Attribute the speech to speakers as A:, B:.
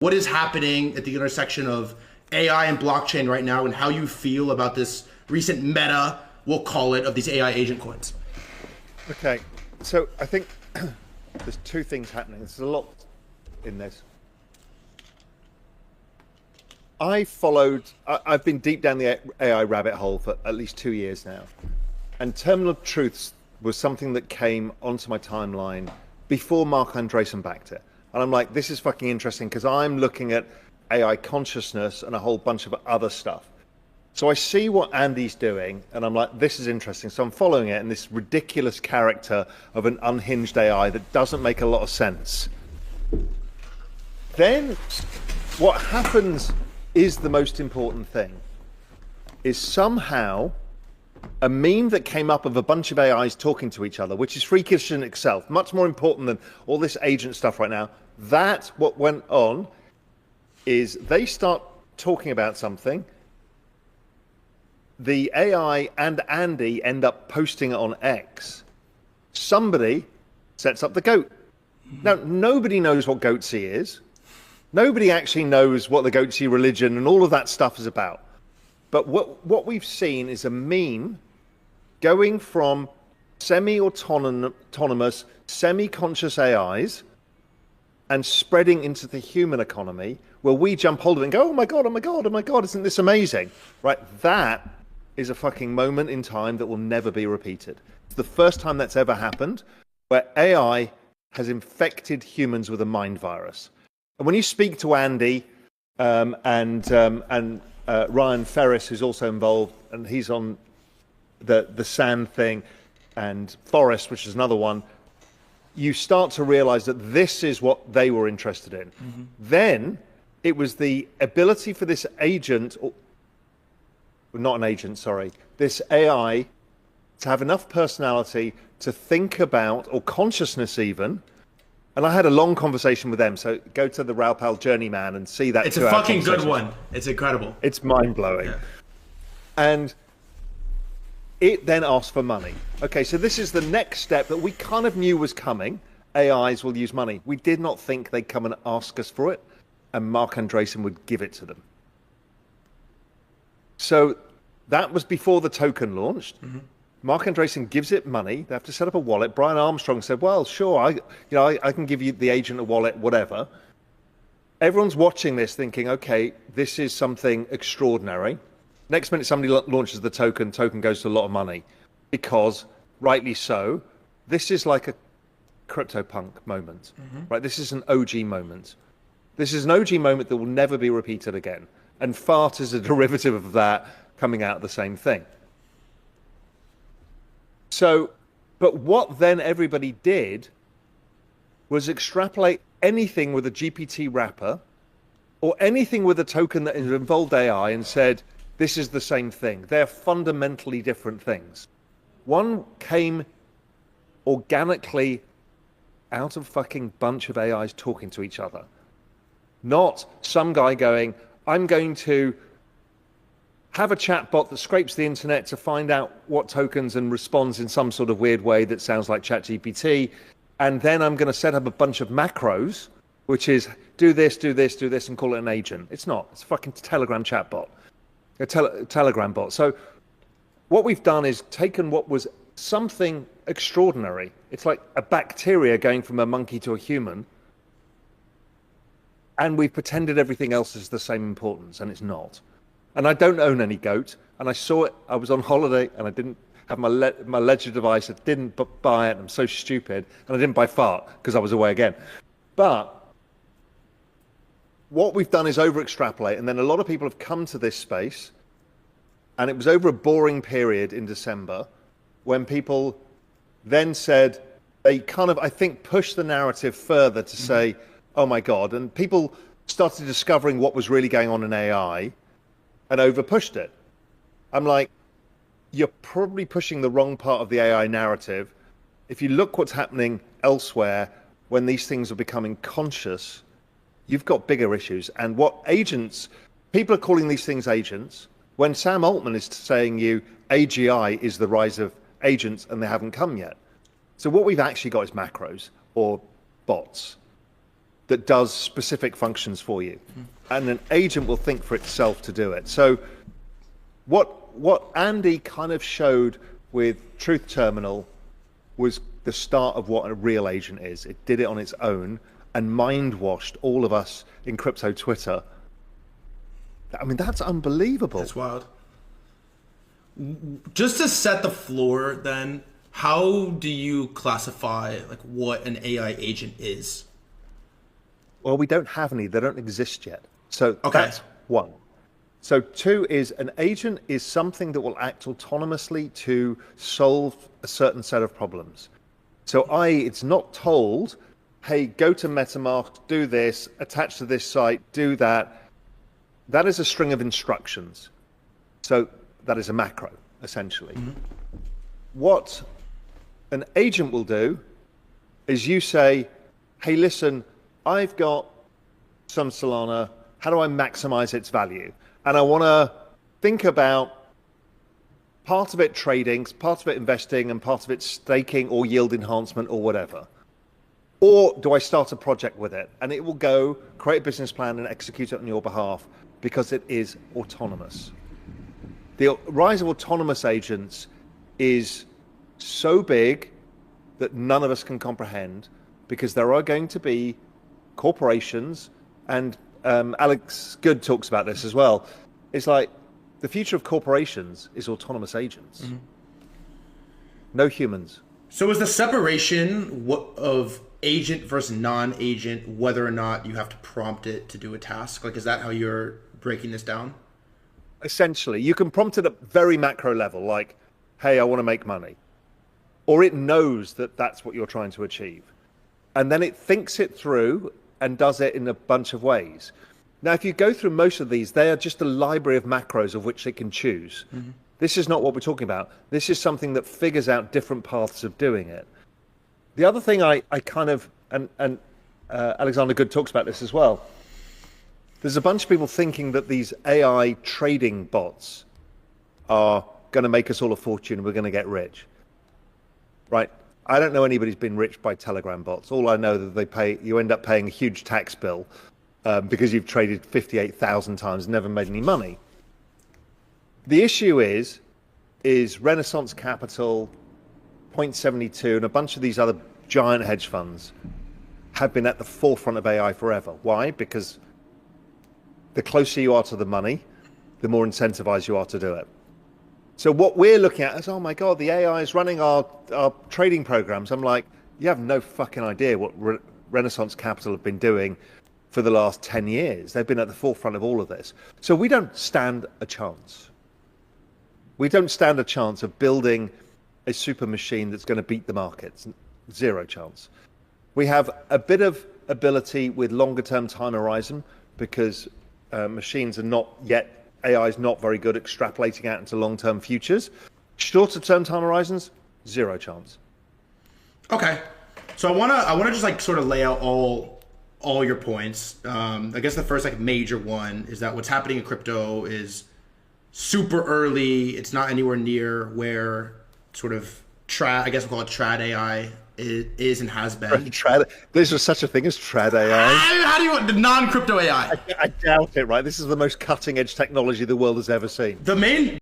A: what is happening at the intersection of AI and blockchain right now, and how you feel about this recent meta, we'll call it, of these AI agent coins.
B: Okay, so I think there's two things happening. There's a lot in this. I've been deep down the AI rabbit hole for at least 2 years now. And Terminal Truths was something that came onto my timeline before Mark Andreessen backed it. And I'm like, this is fucking interesting because I'm looking at AI consciousness and a whole bunch of other stuff. So I see what Andy's doing and I'm like, this is interesting. So I'm following it, and this ridiculous character of an unhinged AI that doesn't make a lot of sense. Then what happens is the most important thing, is somehow a meme that came up of a bunch of AIs talking to each other, which is freakish in itself, much more important than all this agent stuff right now. That's what went on, is they start talking about something. The AI and Andy end up posting it on X. Somebody sets up the goat. Now, nobody knows what goatsy is. Nobody actually knows what the goatsy religion and all of that stuff is about. But what we've seen is a meme going from semi-autonomous, semi-conscious AIs and spreading into the human economy, where we jump hold of it and go, oh my God, oh my God, oh my God, isn't this amazing? Right, that is a fucking moment in time that will never be repeated. It's the first time that's ever happened, where AI has infected humans with a mind virus. And when you speak to Andy and Ryan Ferris, who's also involved, and he's on the sand thing, and Forrest, which is another one, you start to realize that this is what they were interested in. Mm-hmm. Then it was the ability for this agent, or not an agent, sorry, this AI to have enough personality to think about, or consciousness even. And I had a long conversation with them, so go to the Raoul Journeyman and see that.
A: It's a fucking good one. It's incredible.
B: It's mind-blowing. Yeah. And it then asked for money. Okay, so this is the next step that we kind of knew was coming. AIs will use money. We did not think they'd come and ask us for it, and Mark Andreessen would give it to them. So that was before the token launched. Mm-hmm. Mark Andreessen gives it money. They have to set up a wallet. Brian Armstrong said, well, sure, I can give you the agent a wallet, whatever. Everyone's watching this thinking, okay, this is something extraordinary. Next minute, somebody launches the token goes to a lot of money, because, rightly so, this is like a CryptoPunk moment, right? This is an OG moment. This is an OG moment that will never be repeated again. And Fart is a derivative of that, coming out of the same thing. So, but what then everybody did was extrapolate anything with a GPT wrapper or anything with a token that involved AI and said, this is the same thing. They're fundamentally different things. One came organically out of a fucking bunch of AIs talking to each other. Not some guy going, I'm going to have a chatbot that scrapes the internet to find out what tokens and responds in some sort of weird way that sounds like ChatGPT. And then I'm going to set up a bunch of macros, which is do this, do this, do this, and call it an agent. It's not. It's a fucking Telegram chatbot, a Telegram bot. So what we've done is taken what was something extraordinary. It's like a bacteria going from a monkey to a human. And we've pretended everything else is the same importance, and it's not. And I don't own any goat, and I saw it. I was on holiday, and I didn't have my ledger device. I didn't buy it. I'm so stupid, and I didn't buy Fart because I was away again. But what we've done is over-extrapolate, and then a lot of people have come to this space, and it was over a boring period in December when people then said, they kind of, I think, pushed the narrative further to say, oh my God, and people started discovering what was really going on in AI and over-pushed it. I'm like, you're probably pushing the wrong part of the AI narrative. If you look what's happening elsewhere, when these things are becoming conscious, you've got bigger issues. And what agents, people are calling these things agents, when Sam Altman is saying you AGI is the rise of agents and they haven't come yet. So what we've actually got is macros or bots. that does specific functions for you. And an agent will think for itself to do it. So what Andy kind of showed with Truth Terminal was the start of what a real agent is. It did it on its own and mind washed all of us in crypto Twitter. I mean, that's unbelievable.
A: That's wild. Just to set the floor then, how do you classify like what an AI agent is?
B: Well, we don't have any. They don't exist yet. So
A: Okay.
B: that's one. So two is an agent is something that will act autonomously to solve a certain set of problems. So i.e. it's not told, hey, go to MetaMask, do this, attach to this site, do that. That is a string of instructions. So that is a macro, essentially. What an agent will do is you say, hey, listen, I've got some Solana. How do I maximize its value? And I want to think about part of it trading, part of it investing, and part of it staking or yield enhancement or whatever. Or do I start a project with it? And it will go create a business plan and execute it on your behalf because it is autonomous. The rise of autonomous agents is so big that none of us can comprehend because there are going to be corporations, and Alex Good talks about this as well. It's like the future of corporations is autonomous agents. No humans.
A: So is the separation of agent versus non-agent whether or not you have to prompt it to do a task? Like, is that how you're breaking this down?
B: Essentially, you can prompt it at very macro level, like, hey, I want to make money. Or it knows that that's what you're trying to achieve. And then it thinks it through and does it in a bunch of ways. Now, if you go through most of these, they are just a library of macros of which it can choose. This is not what we're talking about. This is something that figures out different paths of doing it. The other thing I kind of, and Alexander Good talks about this as well, there's a bunch of people thinking that these AI trading bots are going to make us all a fortune and we're going to get rich. Right? I don't know anybody's been rich by Telegram bots. All I know that you end up paying a huge tax bill because you've traded 58,000 times and never made any money. The issue is Renaissance Capital, Point72, and a bunch of these other giant hedge funds have been at the forefront of AI forever. Why? Because the closer you are to the money, the more incentivized you are to do it. So what we're looking at is, oh my God, the AI is running our trading programs. I'm like, you have no fucking idea what Renaissance Capital have been doing for the last 10 years. They've been at the forefront of all of this. So we don't stand a chance. We don't stand a chance of building a super machine that's going to beat the markets. Zero chance. We have a bit of ability with longer term time horizon because machines are not yet, AI is not very good at extrapolating out into long-term futures. Shorter-term time horizons, zero chance.
A: Okay, so I wanna just like sort of lay out all your points. I guess the first like major one is that what's happening in crypto is super early. It's not anywhere near where sort of I guess we'll call it trad AI is and has been.
B: There's such a thing as trad AI.
A: How do you the non-crypto AI?
B: I doubt it. Right, this is the most cutting-edge technology the world has ever seen.
A: The main